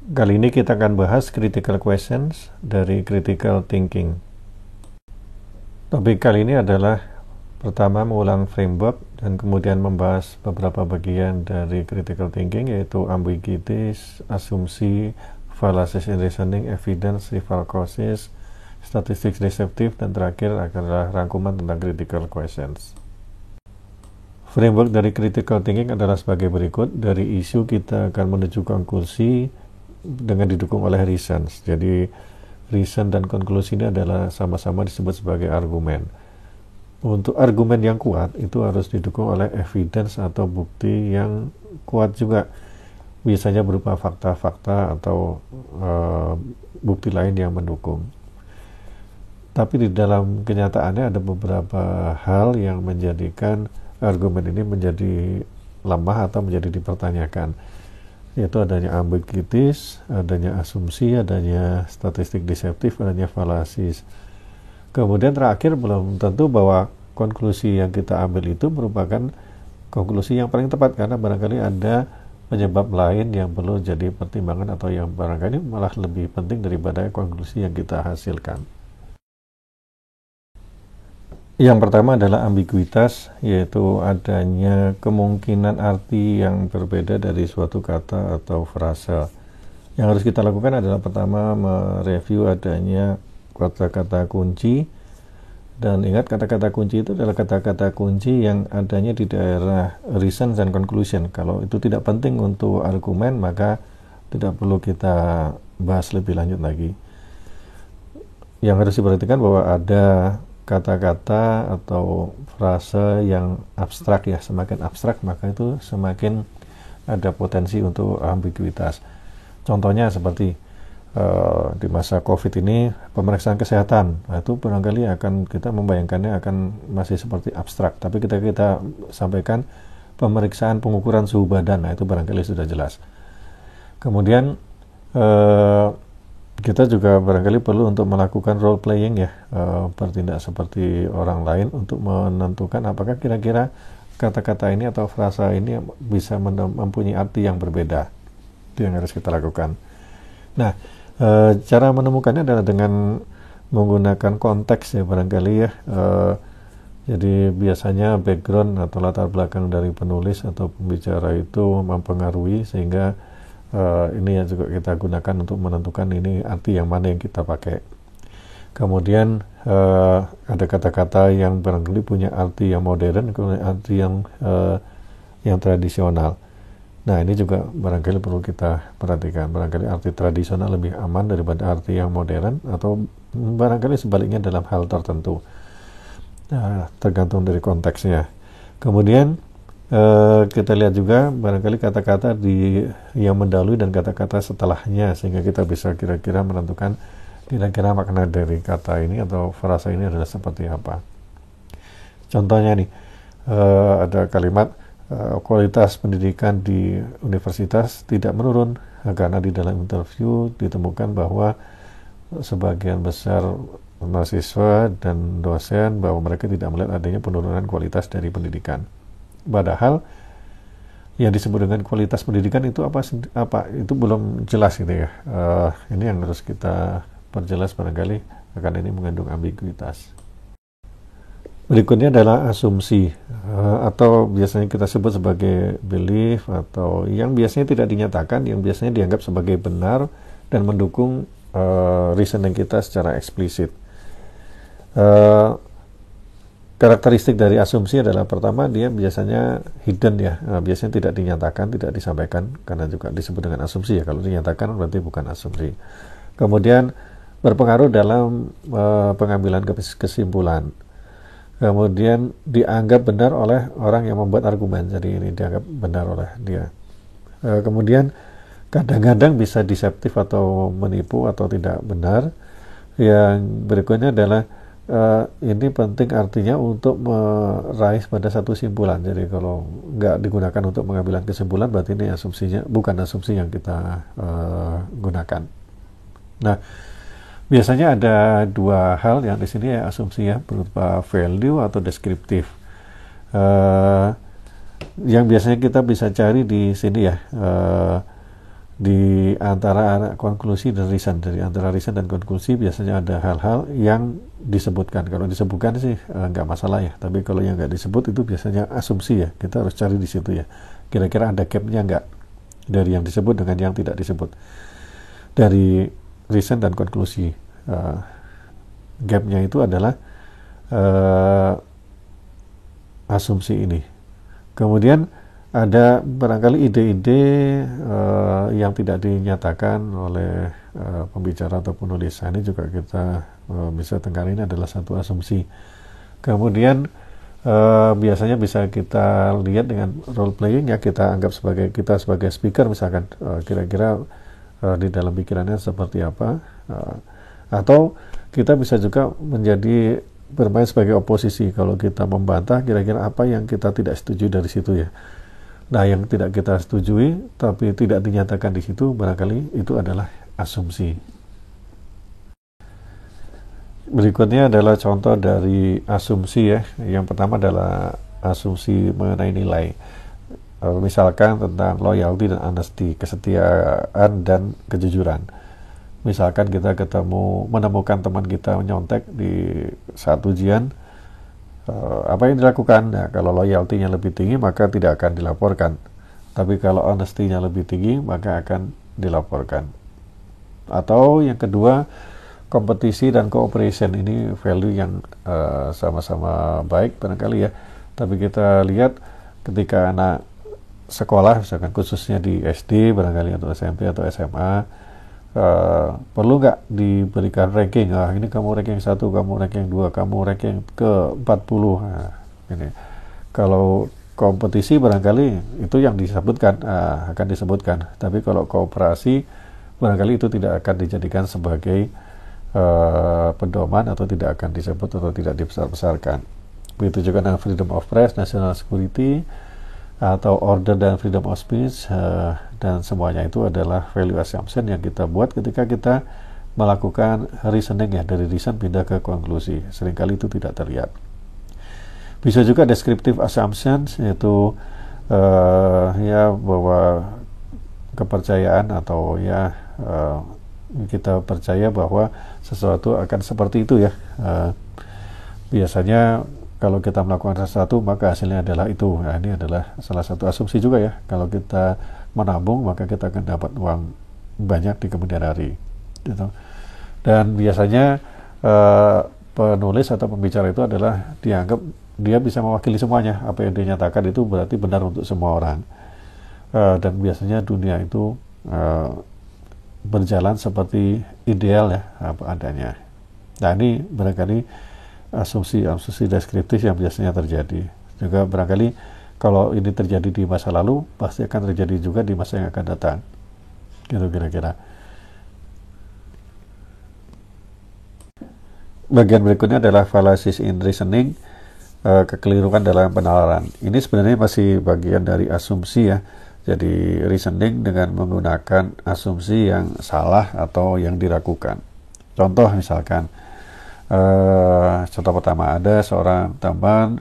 Kali ini kita akan bahas critical questions dari critical thinking. Topik kali ini adalah pertama mengulang framework dan kemudian membahas beberapa bagian dari critical thinking, yaitu ambiguities, asumsi, fallacies in reasoning, evidence, rival causes, statistics deceptive, dan terakhir adalah rangkuman tentang critical questions. Framework dari critical thinking adalah sebagai berikut. Dari isu kita akan menuju konklusi dengan didukung oleh reasons. Jadi reason dan konklusi ini adalah sama-sama disebut sebagai argumen. Untuk argumen yang kuat itu harus didukung oleh evidence atau bukti yang kuat juga, biasanya berupa fakta-fakta atau bukti lain yang mendukung. Tapi di dalam kenyataannya ada beberapa hal yang menjadikan argumen ini menjadi lemah atau menjadi dipertanyakan, yaitu adanya ambiguities, adanya asumsi, adanya statistik deceptif, adanya fallacies. Kemudian terakhir, belum tentu bahwa konklusi yang kita ambil itu merupakan konklusi yang paling tepat, karena barangkali ada penyebab lain yang perlu jadi pertimbangan atau yang barangkali malah lebih penting daripada konklusi yang kita hasilkan. Yang pertama adalah ambiguitas, yaitu adanya kemungkinan arti yang berbeda dari suatu kata atau frasa. Yang harus kita lakukan adalah pertama mereview adanya kata-kata kunci, dan ingat kata-kata kunci itu adalah kata-kata kunci yang adanya di daerah reason dan conclusion. Kalau itu tidak penting untuk argumen, maka tidak perlu kita bahas lebih lanjut lagi. Yang harus diperhatikan bahwa ada kata-kata atau frase yang abstrak, ya, semakin abstrak maka itu semakin ada potensi untuk ambiguitas. Contohnya seperti di masa COVID ini pemeriksaan kesehatan, nah, itu barangkali akan kita membayangkannya akan masih seperti abstrak, tapi kita sampaikan pemeriksaan pengukuran suhu badan, nah itu barangkali sudah jelas. Kemudian kita juga barangkali perlu untuk melakukan role playing, ya, bertindak seperti orang lain untuk menentukan apakah kira-kira kata-kata ini atau frasa ini bisa mempunyai arti yang berbeda. Itu yang harus kita lakukan. Nah, cara menemukannya adalah dengan menggunakan konteks, ya, barangkali, ya. Jadi biasanya background atau latar belakang dari penulis atau pembicara itu mempengaruhi, sehingga ini yang juga kita gunakan untuk menentukan ini arti yang mana yang kita pakai. Kemudian ada kata-kata yang barangkali punya arti yang modern, kemudian arti yang tradisional. Nah, ini juga barangkali perlu kita perhatikan. Barangkali arti tradisional lebih aman daripada arti yang modern, atau barangkali sebaliknya dalam hal tertentu. Nah, tergantung dari konteksnya. Kemudian kita lihat juga barangkali kata-kata yang mendahului dan kata-kata setelahnya, sehingga kita bisa kira-kira menentukan kira-kira makna dari kata ini atau frasa ini adalah seperti apa. Contohnya nih, ada kalimat kualitas pendidikan di universitas tidak menurun, karena di dalam interview ditemukan bahwa sebagian besar mahasiswa dan dosen bahwa mereka tidak melihat adanya penurunan kualitas dari pendidikan. Padahal yang disebut dengan kualitas pendidikan itu apa itu belum jelas, gitu ya. Ini yang harus kita perjelas barangkali, karena ini mengandung ambiguitas. Berikutnya adalah asumsi, atau biasanya kita sebut sebagai belief, atau yang biasanya tidak dinyatakan, yang biasanya dianggap sebagai benar dan mendukung reasoning kita secara eksplisit. Karakteristik dari asumsi adalah pertama, dia biasanya hidden, ya, biasanya tidak dinyatakan, tidak disampaikan, karena juga disebut dengan asumsi, ya. Kalau dinyatakan berarti bukan asumsi. Kemudian berpengaruh dalam pengambilan kesimpulan. Kemudian dianggap benar oleh orang yang membuat argumen, jadi ini dianggap benar oleh dia. Kemudian kadang-kadang bisa deceptif atau menipu atau tidak benar. Yang berikutnya adalah ini penting artinya untuk meraih pada satu kesimpulan. Jadi kalau nggak digunakan untuk pengambilan kesimpulan, berarti ini asumsinya bukan asumsi yang kita gunakan. Nah, biasanya ada dua hal yang di sini, ya, asumsi, ya, berupa value atau deskriptif. Yang biasanya kita bisa cari di sini, ya, di antara konklusi dan reason, dari antara reason dan konklusi biasanya ada hal-hal yang disebutkan. Kalau disebutkan sih nggak masalah ya, tapi kalau yang nggak disebut itu biasanya asumsi ya, kita harus cari di situ ya, kira-kira ada gapnya nggak dari yang disebut dengan yang tidak disebut, dari reason dan konklusi. Gapnya itu adalah asumsi ini. Kemudian ada barangkali ide-ide yang tidak dinyatakan oleh pembicara atau penulis. Ini juga kita bisa tengkar, ini adalah satu asumsi. Kemudian biasanya bisa kita lihat dengan role playing ya, kita anggap kita sebagai speaker misalkan, kira-kira di dalam pikirannya seperti apa, atau kita bisa juga bermain sebagai oposisi. Kalau kita membantah, kira-kira apa yang kita tidak setuju dari situ ya. Nah, yang tidak kita setujui tapi tidak dinyatakan di situ, barangkali itu adalah asumsi. Berikutnya adalah contoh dari asumsi ya. Yang pertama adalah asumsi mengenai nilai. Misalkan tentang loyalty dan honesty, kesetiaan dan kejujuran. Misalkan kita menemukan teman kita menyontek di saat ujian, apa yang dilakukan? Nah, kalau loyalty-nya lebih tinggi maka tidak akan dilaporkan. Tapi kalau honesty-nya lebih tinggi maka akan dilaporkan. Atau yang kedua, kompetisi dan cooperation, ini value yang sama-sama baik barangkali ya. Tapi kita lihat ketika anak sekolah, misalkan khususnya di SD barangkali atau SMP atau SMA, perlu nggak diberikan ranking? Ini kamu ranking 1, kamu ranking 2, kamu ranking ke 40. Ini kalau kompetisi barangkali itu yang disebutkan, akan disebutkan. Tapi kalau kooperasi barangkali itu tidak akan dijadikan sebagai pedoman, atau tidak akan disebut atau tidak dibesar-besarkan. Begitu juga dengan freedom of press, national security, atau order dan freedom of speech, dan semuanya itu adalah value assumption yang kita buat ketika kita melakukan reasoning ya, dari reason pindah ke konklusi. Seringkali itu tidak terlihat. Bisa juga descriptive assumptions, yaitu ya bahwa kepercayaan atau ya kita percaya bahwa sesuatu akan seperti itu ya. Biasanya kalau kita melakukan sesuatu maka hasilnya adalah itu. Nah, ini adalah salah satu asumsi juga ya. Kalau kita menabung maka kita akan dapat uang banyak di kemudian hari. Gitu. Dan biasanya penulis atau pembicara itu adalah dianggap dia bisa mewakili semuanya. Apa yang dinyatakan itu berarti benar untuk semua orang. Dan biasanya dunia itu berjalan seperti ideal ya, apa adanya. Nah, ini barangkali asumsi deskriptif yang biasanya terjadi. Juga barangkali kalau ini terjadi di masa lalu, pasti akan terjadi juga di masa yang akan datang. Gitu kira-kira. Bagian berikutnya adalah fallacies in reasoning, kekeliruan dalam penalaran. Ini sebenarnya masih bagian dari asumsi ya. Jadi reasoning dengan menggunakan asumsi yang salah atau yang diragukan. Contoh misalkan, contoh pertama, ada seorang teman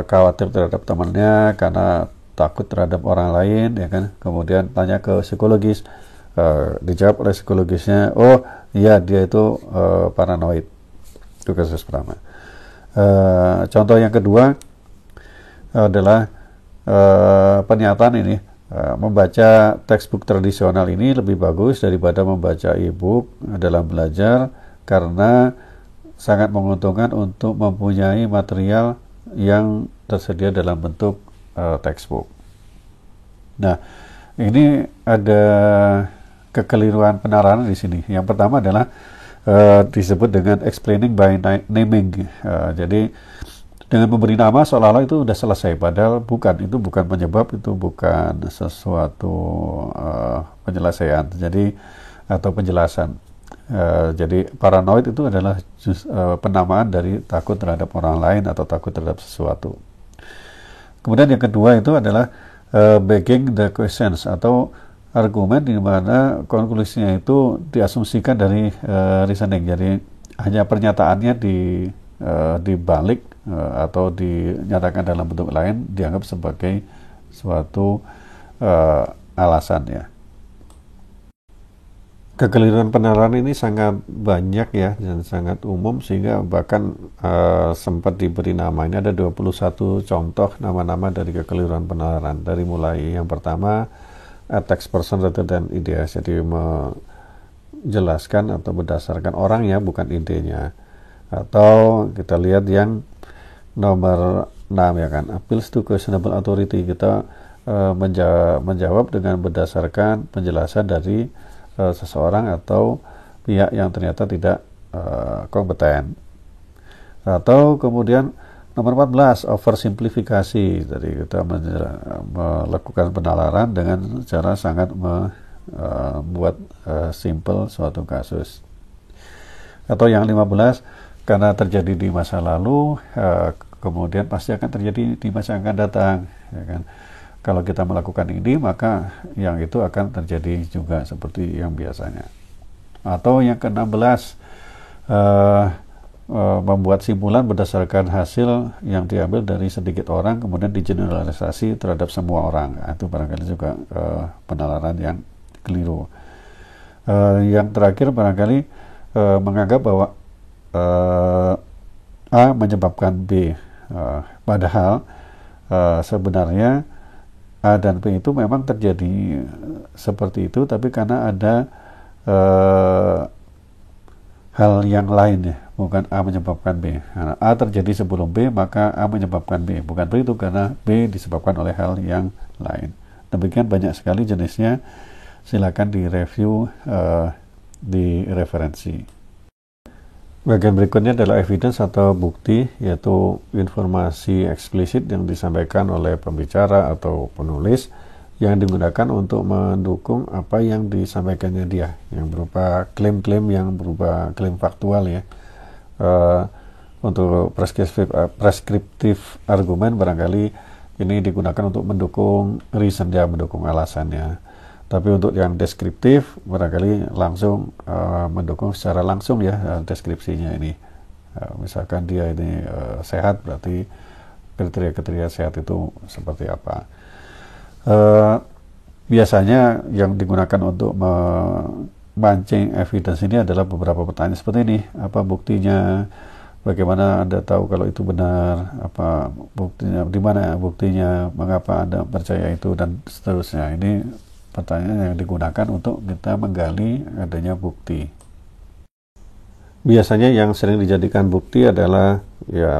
khawatir terhadap temannya karena takut terhadap orang lain, ya kan? Kemudian tanya ke psikologis, dijawab oleh psikologisnya, oh iya dia itu paranoid. Itu kasus pertama. Contoh yang kedua adalah pernyataan ini, membaca textbook tradisional ini lebih bagus daripada membaca e-book dalam belajar karena sangat menguntungkan untuk mempunyai material yang tersedia dalam bentuk textbook. Nah, ini ada kekeliruan penalaran di sini. Yang pertama adalah disebut dengan explaining by naming. Jadi dengan memberi nama seolah-olah itu sudah selesai, padahal bukan. Itu bukan penyebab, itu bukan sesuatu penyelesaian. Jadi atau penjelasan. Jadi paranoid itu adalah penamaan dari takut terhadap orang lain atau takut terhadap sesuatu. Kemudian yang kedua itu adalah begging the questions, atau argumen di mana konklusinya itu diasumsikan dari reasoning. Jadi hanya pernyataannya dibalik atau dinyatakan dalam bentuk lain dianggap sebagai suatu alasan ya. Kekeliruan penalaran ini sangat banyak ya dan sangat umum sehingga bahkan sempat diberi nama. Ini ada 21 contoh nama-nama dari kekeliruan penalaran. Dari mulai yang pertama, text person rather than ideas, jadi menjelaskan atau berdasarkan orangnya bukan idenya. Atau kita lihat yang nomor 6 ya kan, appeals to questionable authority, kita menjawab dengan berdasarkan penjelasan dari seseorang atau pihak yang ternyata tidak kompeten. Atau kemudian nomor 14, oversimplifikasi, jadi kita melakukan penalaran dengan cara sangat membuat simple suatu kasus. Atau yang 15, karena terjadi di masa lalu, kemudian pasti akan terjadi di masa yang akan datang, ya kan. Kalau kita melakukan ini, maka yang itu akan terjadi juga seperti yang biasanya. Atau yang ke-16, membuat simpulan berdasarkan hasil yang diambil dari sedikit orang, kemudian digeneralisasi terhadap semua orang. Itu barangkali juga penalaran yang keliru. Yang terakhir barangkali menganggap bahwa A menyebabkan B. Padahal sebenarnya A dan B itu memang terjadi seperti itu, tapi karena ada hal yang lain ya, bukan A menyebabkan B. Karena A terjadi sebelum B, maka A menyebabkan B. Bukan begitu, karena B disebabkan oleh hal yang lain. Demikian banyak sekali jenisnya, silakan direview di referensi. Bagian berikutnya adalah evidence atau bukti, yaitu informasi eksplisit yang disampaikan oleh pembicara atau penulis yang digunakan untuk mendukung apa yang disampaikannya dia, yang berupa klaim-klaim yang berupa klaim faktual ya. Untuk preskriptif argumen barangkali ini digunakan untuk mendukung reason dia, mendukung alasannya. Tapi untuk yang deskriptif barangkali langsung mendukung secara langsung ya deskripsinya ini. Misalkan dia ini sehat, berarti kriteria-kriteria sehat itu seperti apa. Biasanya yang digunakan untuk memancing evidence ini adalah beberapa pertanyaan seperti ini. Apa buktinya? Bagaimana Anda tahu kalau itu benar? Apa buktinya? Di mana buktinya? Mengapa Anda percaya itu? Dan seterusnya. Ini pertanyaan yang digunakan untuk kita menggali adanya bukti. Biasanya yang sering dijadikan bukti adalah ya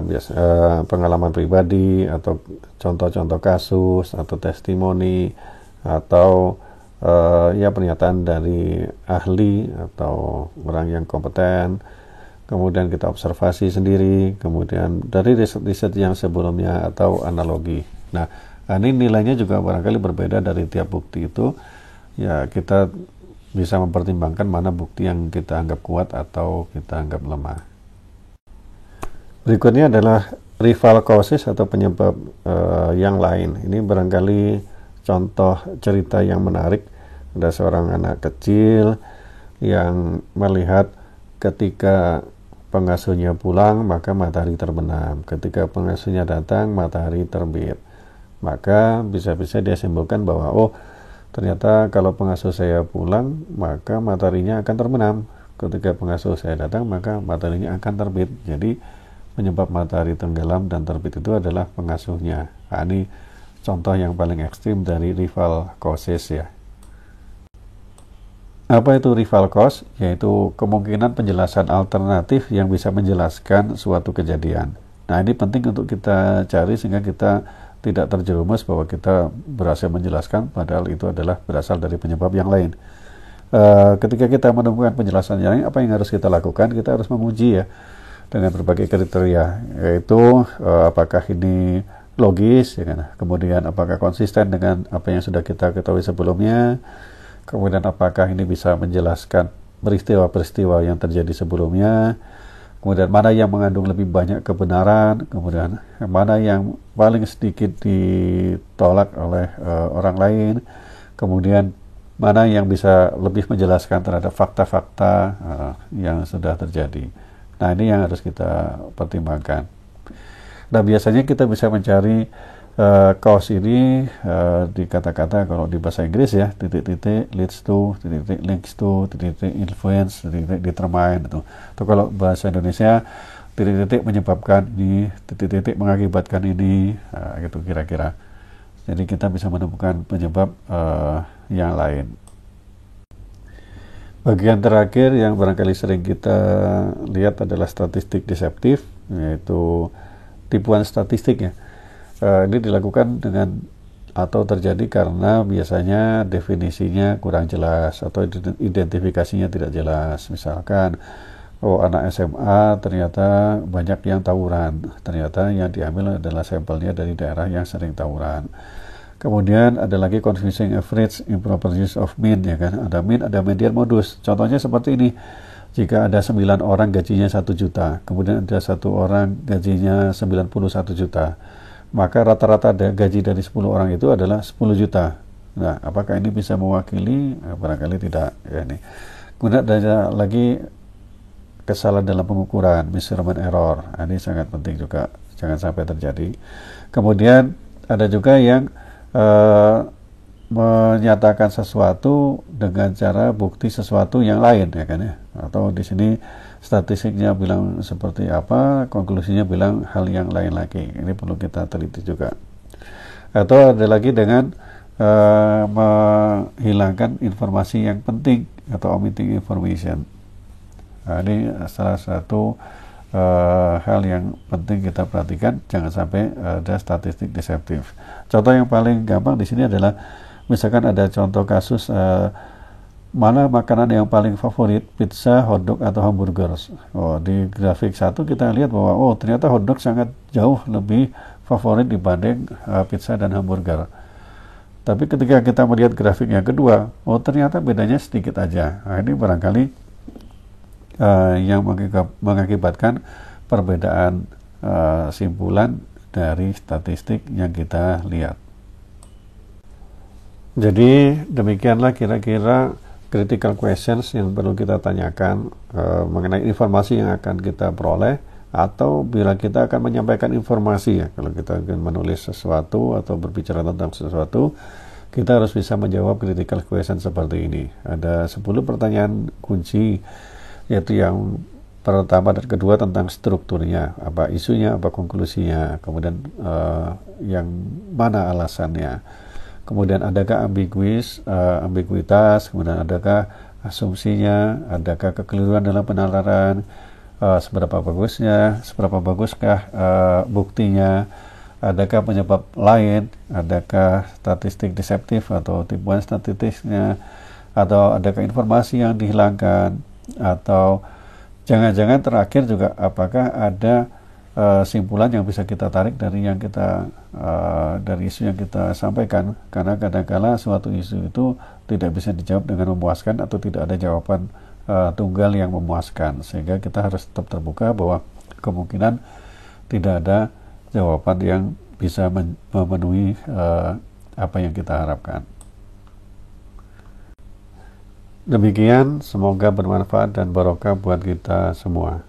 pengalaman pribadi atau contoh-contoh kasus atau testimoni atau ya pernyataan dari ahli atau orang yang kompeten. Kemudian kita observasi sendiri, kemudian dari riset-riset yang sebelumnya atau analogi. Nah, ini nilainya juga barangkali berbeda dari tiap bukti itu. Ya, kita bisa mempertimbangkan mana bukti yang kita anggap kuat atau kita anggap lemah. Berikutnya adalah rival causes atau penyebab yang lain. Ini barangkali contoh cerita yang menarik. Ada seorang anak kecil yang melihat ketika pengasuhnya pulang, maka matahari terbenam. Ketika pengasuhnya datang, matahari terbit. Maka bisa-bisa dia simpulkan bahwa ternyata kalau pengasuh saya pulang, maka mataharinya akan terbenam. Ketika pengasuh saya datang, maka mataharinya akan terbit. Jadi penyebab matahari tenggelam dan terbit itu adalah pengasuhnya. Nah, ini contoh yang paling ekstrim dari rival causes ya. Apa itu rival cause? Yaitu kemungkinan penjelasan alternatif yang bisa menjelaskan suatu kejadian. Nah, ini penting untuk kita cari sehingga kita tidak terjerumus bahwa kita berhasil menjelaskan padahal itu adalah berasal dari penyebab yang lain. Ketika kita menemukan penjelasan yang lain, apa yang harus kita lakukan? Kita harus menguji ya dengan berbagai kriteria, yaitu apakah ini logis, ya kan? Kemudian apakah konsisten dengan apa yang sudah kita ketahui sebelumnya, kemudian apakah ini bisa menjelaskan peristiwa-peristiwa yang terjadi sebelumnya, kemudian mana yang mengandung lebih banyak kebenaran, kemudian mana yang paling sedikit ditolak oleh orang lain, kemudian mana yang bisa lebih menjelaskan terhadap fakta-fakta yang sudah terjadi. Nah, ini yang harus kita pertimbangkan. Nah, biasanya kita bisa mencari cause ini di kata-kata kalau di bahasa Inggris ya, titik-titik leads to, titik-titik links to, titik-titik influence, titik-titik determine itu. Atau kalau bahasa Indonesia, titik-titik menyebabkan ini, titik-titik mengakibatkan ini, gitu kira-kira. Jadi kita bisa menemukan penyebab yang lain. Bagian terakhir yang barangkali sering kita lihat adalah statistik deceptif, yaitu tipuan statistik ya. Ini dilakukan dengan atau terjadi karena biasanya definisinya kurang jelas atau identifikasinya tidak jelas. Misalkan, anak SMA ternyata banyak yang tawuran, ternyata yang diambil adalah sampelnya dari daerah yang sering tawuran. Kemudian ada lagi confusing average, improper use of mean, ya kan? Ada mean, ada median, modus. Contohnya seperti ini. Jika ada 9 orang gajinya 1 juta, kemudian ada 1 orang gajinya 91 juta, maka rata-rata gaji dari 10 orang itu adalah 10 juta. Nah, apakah ini bisa mewakili? Barangkali tidak. Ya, ini. Kemudian ada lagi kesalahan dalam pengukuran, measurement error. Ini sangat penting juga, jangan sampai terjadi. Kemudian ada juga yang menyatakan sesuatu dengan cara bukti sesuatu yang lain, ya kan ya. Atau di sini statistiknya bilang seperti apa, konklusinya bilang hal yang lain lagi. Ini perlu kita teliti juga. Atau ada lagi dengan menghilangkan informasi yang penting atau omitting information. Nah, ini salah satu hal yang penting kita perhatikan, jangan sampai ada statistik deceptif. Contoh yang paling gampang di sini adalah misalkan ada contoh kasus mana makanan yang paling favorit, pizza, hotdog atau hamburger. Di grafik 1 kita lihat bahwa ternyata hotdog sangat jauh lebih favorit dibanding pizza dan hamburger. Tapi ketika kita melihat grafik yang kedua, ternyata bedanya sedikit aja. Nah, ini barangkali yang mengakibatkan perbedaan simpulan dari statistik yang kita lihat. Jadi demikianlah kira-kira critical questions yang perlu kita tanyakan mengenai informasi yang akan kita peroleh, atau bila kita akan menyampaikan informasi ya, kalau kita akan menulis sesuatu atau berbicara tentang sesuatu, kita harus bisa menjawab critical question seperti ini. Ada 10 pertanyaan kunci, yaitu yang pertama dan kedua tentang strukturnya, apa isunya, apa konklusinya, kemudian yang mana alasannya, kemudian adakah ambiguitas, kemudian adakah asumsinya, adakah kekeliruan dalam penalaran, seberapa baguskah buktinya, adakah penyebab lain, adakah statistik deceptif atau tipuan statistiknya, atau adakah informasi yang dihilangkan, atau jangan-jangan terakhir juga apakah ada simpulan yang bisa kita tarik dari yang kita dari isu yang kita sampaikan, karena kadang-kala suatu isu itu tidak bisa dijawab dengan memuaskan atau tidak ada jawaban tunggal yang memuaskan, sehingga kita harus tetap terbuka bahwa kemungkinan tidak ada jawaban yang bisa memenuhi apa yang kita harapkan. Demikian, semoga bermanfaat dan barokah buat kita semua.